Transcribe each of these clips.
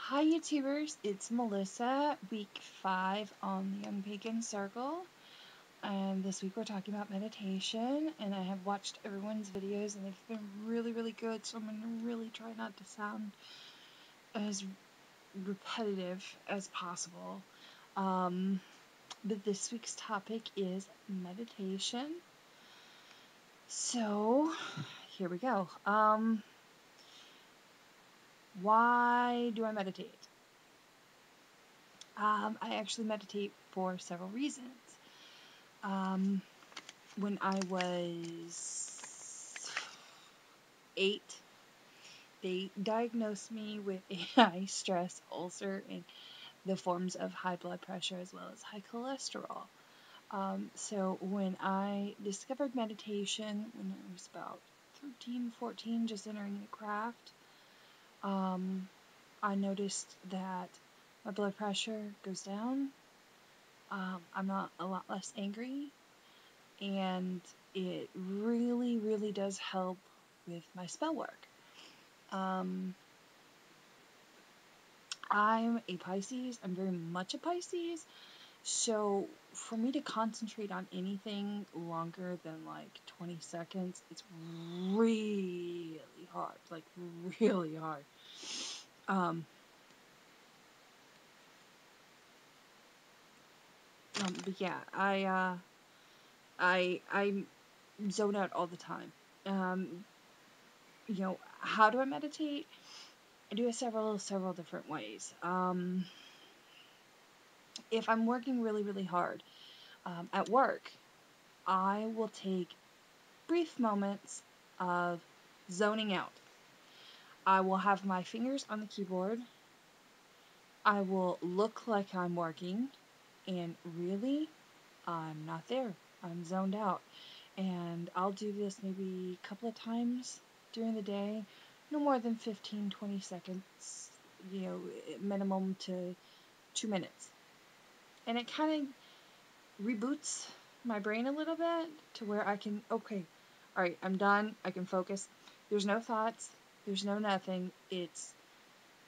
Hi YouTubers, it's Melissa, week 5 on the Young Pagan Circle, and this week we're talking about meditation, and I have watched everyone's videos and they've been really good, so I'm going to really try not to sound as repetitive as possible. But this week's topic is meditation, so here we go. Why do I meditate? I actually meditate for several reasons. When I was 8, they diagnosed me with a high stress ulcer and the forms of high blood pressure as well as high cholesterol. So when I discovered meditation when I was about 13, 14, just entering the craft, I noticed that my blood pressure goes down. I'm not a lot less angry, and it really does help with my spell work. I'm a Pisces. I'm very much a Pisces. So for me to concentrate on anything longer than like 20 seconds, it's really hard. Like really hard. But yeah, I zone out all the time. How do I meditate? I do it several different ways. If I'm working really hard at work, I will take brief moments of zoning out. I will have my fingers on the keyboard. I will look like I'm working, and really, I'm not there. I'm zoned out. And I'll do this maybe a couple of times during the day, no more than 15-20 seconds, minimum to 2 minutes. And it kind of reboots my brain a little bit to where I can, okay, all right, I'm done. I can focus. There's no thoughts. There's no nothing. It's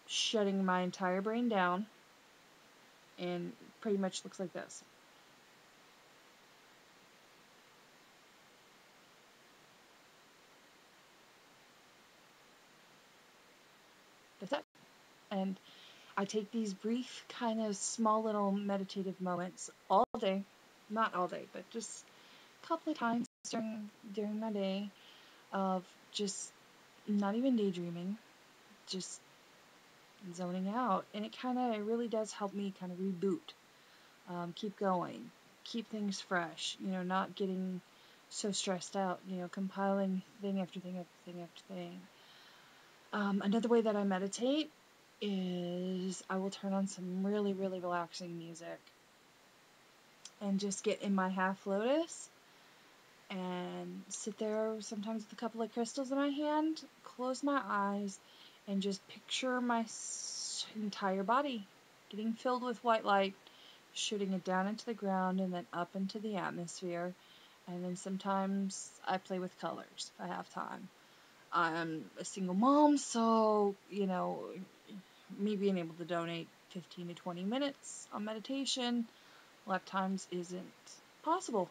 shutting my entire brain down, and pretty much looks like this. That's it. And I take these brief, kind of small little meditative moments all day, not all day, but just a couple of times during my day of just not even daydreaming, just zoning out. And it really does help me kind of reboot, keep going, keep things fresh, not getting so stressed out, compiling thing after thing after thing after thing. Another way that I meditate is I will turn on some really relaxing music and just get in my half lotus and sit there sometimes with a couple of crystals in my hand, close my eyes, and just picture my entire body getting filled with white light, shooting it down into the ground and then up into the atmosphere. And then sometimes I play with colors if I have time. I'm a single mom, so, me being able to donate 15 to 20 minutes on meditation a lot of times isn't possible.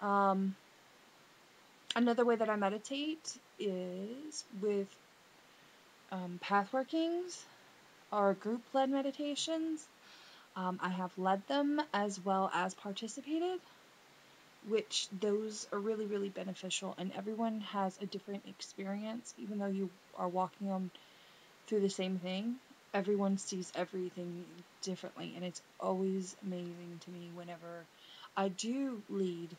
Another way that I meditate is with path workings or group-led meditations. I have led them as well as participated, which those are really beneficial, and everyone has a different experience. Even though you are walking on through the same thing, everyone sees everything differently, and it's always amazing to me whenever I do lead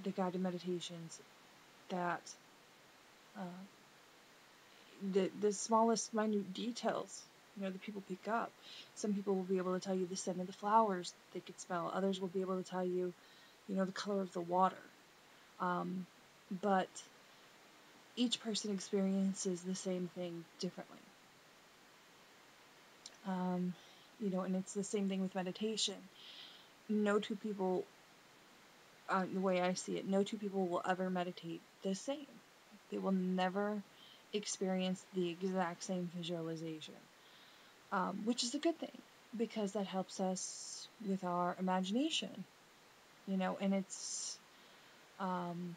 the guided meditations that the smallest minute details, the people pick up. Some people will be able to tell you the scent of the flowers they could smell. Others will be able to tell you, the color of the water. But each person experiences the same thing differently. And it's the same thing with meditation. No two people, the way I see it, no two people will ever meditate the same. They will never experience the exact same visualization, which is a good thing because that helps us with our imagination, and it's, um,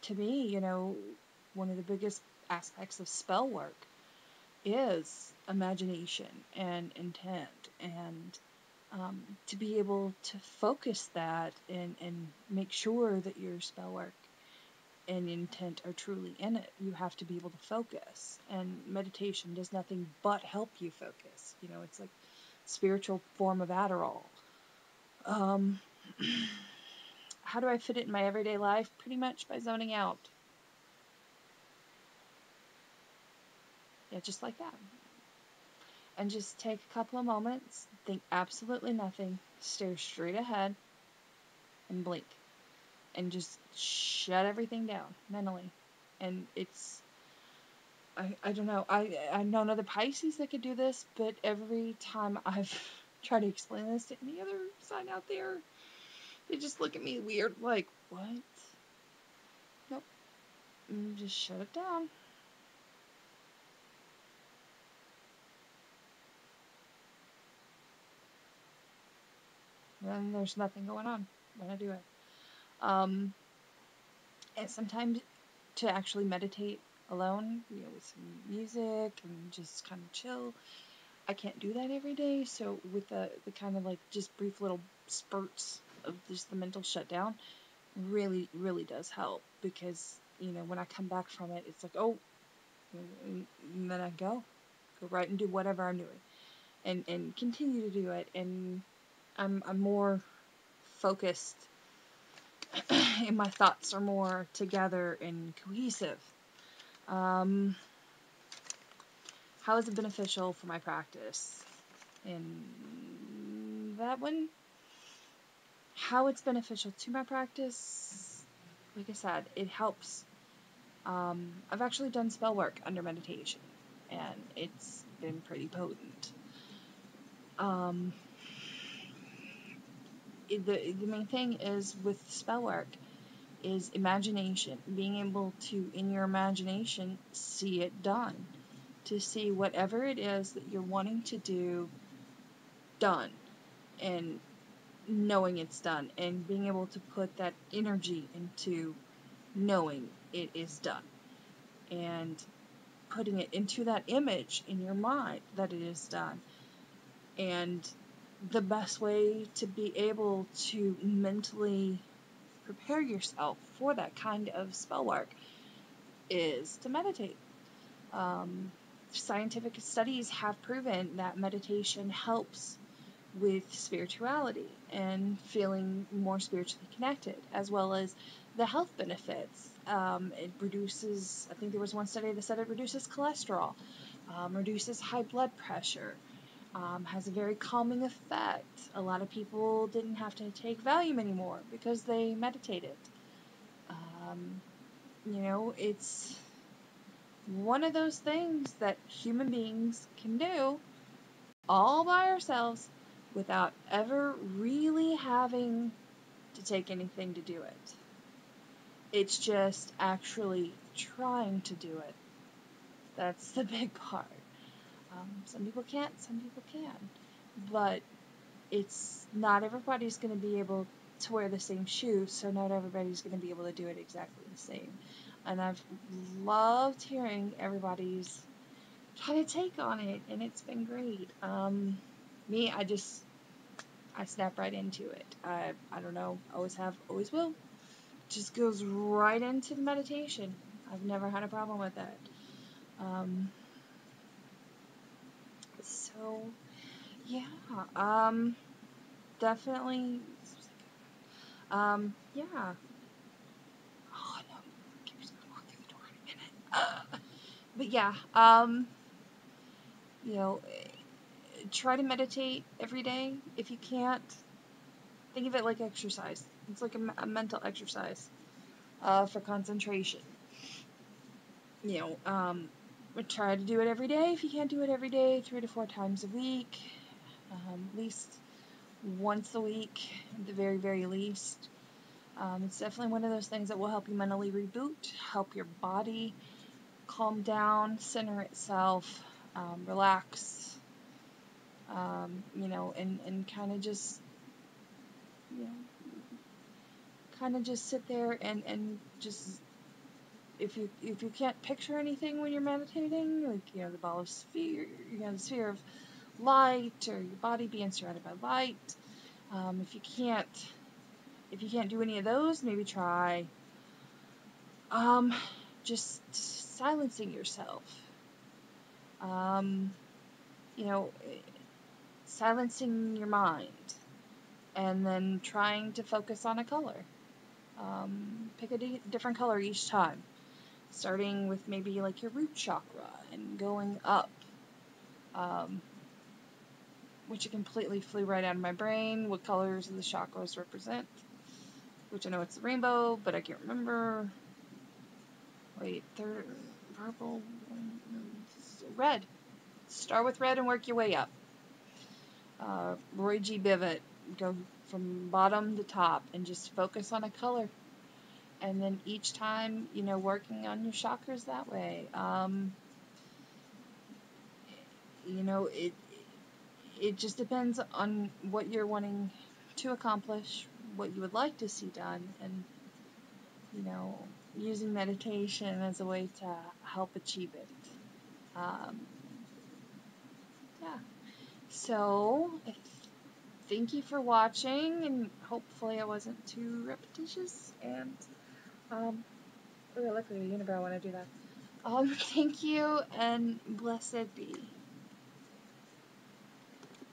to me, one of the biggest aspects of spell work is imagination and intent, and to be able to focus that and make sure that your spell work and intent are truly in it. You have to be able to focus, and meditation does nothing but help you focus. It's like spiritual form of Adderall. Um, how do I fit it in my everyday life? Pretty much by zoning out. Yeah, just like that. And just take a couple of moments, think absolutely nothing, stare straight ahead, and blink. And just shut everything down mentally. And it's, I don't know, I know another Pisces that could do this, but every time I've tried to explain this to any other sign out there, they just look at me weird, like, what? Nope. Just shut it down. And there's nothing going on when I do it. And sometimes to actually meditate alone, with some music and just kind of chill, I can't do that every day. So with the kind of like just brief little spurts of just the mental shutdown really, really does help, because, when I come back from it, it's like, oh, and then I go right and do whatever I'm doing, and continue to do it. And I'm more focused and my thoughts are more together and cohesive. How is it beneficial for my practice? And that one, how it's beneficial to my practice, like I said, it helps. I've actually done spell work under meditation, and it's been pretty potent. Um, the main thing is with spell work is imagination, being able to, in your imagination, see it done, to see whatever it is that you're wanting to do done, and knowing it's done, and being able to put that energy into knowing it is done, and putting it into that image in your mind that it is done. And the best way to be able to mentally prepare yourself for that kind of spell work is to meditate. Um, Scientific studies have proven that meditation helps with spirituality and feeling more spiritually connected, as well as the health benefits. It reduces, I think there was one study that said it reduces cholesterol, reduces high blood pressure, has a very calming effect. A lot of people didn't have to take Valium anymore because they meditated. Um, it's one of those things that human beings can do all by ourselves without ever really having to take anything to do it. It's just actually trying to do it. That's the big part. Some people can't, some people can. But it's not everybody's going to be able to wear the same shoes, so not everybody's going to be able to do it exactly the same. And I've loved hearing everybody's kind of take on it, and it's been great. Me, I snap right into it. I don't know, always have, always will. Just goes right into the meditation. I've never had a problem with that. Um, so yeah, definitely. Yeah. Oh no, Kimber's gonna walk through the door in a minute. But yeah, you know, try to meditate every day. If you can't, think of it like exercise. It's like a mental exercise for concentration. Try to do it every day. If you can't do it every day, 3 to 4 times a week, at least once a week, at the very, very least. It's definitely one of those things that will help you mentally reboot, help your body calm down, center itself, relax, and kind of just, you know, sit there and just, if you can't picture anything when you're meditating, like, the ball of sphere, the sphere of light, or your body being surrounded by light. If you can't do any of those, maybe try just silencing yourself. You know, silencing your mind, and then trying to focus on a color. Pick a different color each time, starting with maybe like your root chakra and going up, which completely flew right out of my brain. What colors the chakras represent? Which I know it's the rainbow, but I can't remember. Wait, purple, red. Start with red and work your way up. Roy G. Bivet, go from bottom to top and just focus on a color. And then each time, working on your chakras that way. It just depends on what you're wanting to accomplish, what you would like to see done, and, using meditation as a way to help achieve it. Yeah. So, thank you for watching, and hopefully I wasn't too repetitious, and, luckily the unibrow when I do that. Thank you, and blessed be.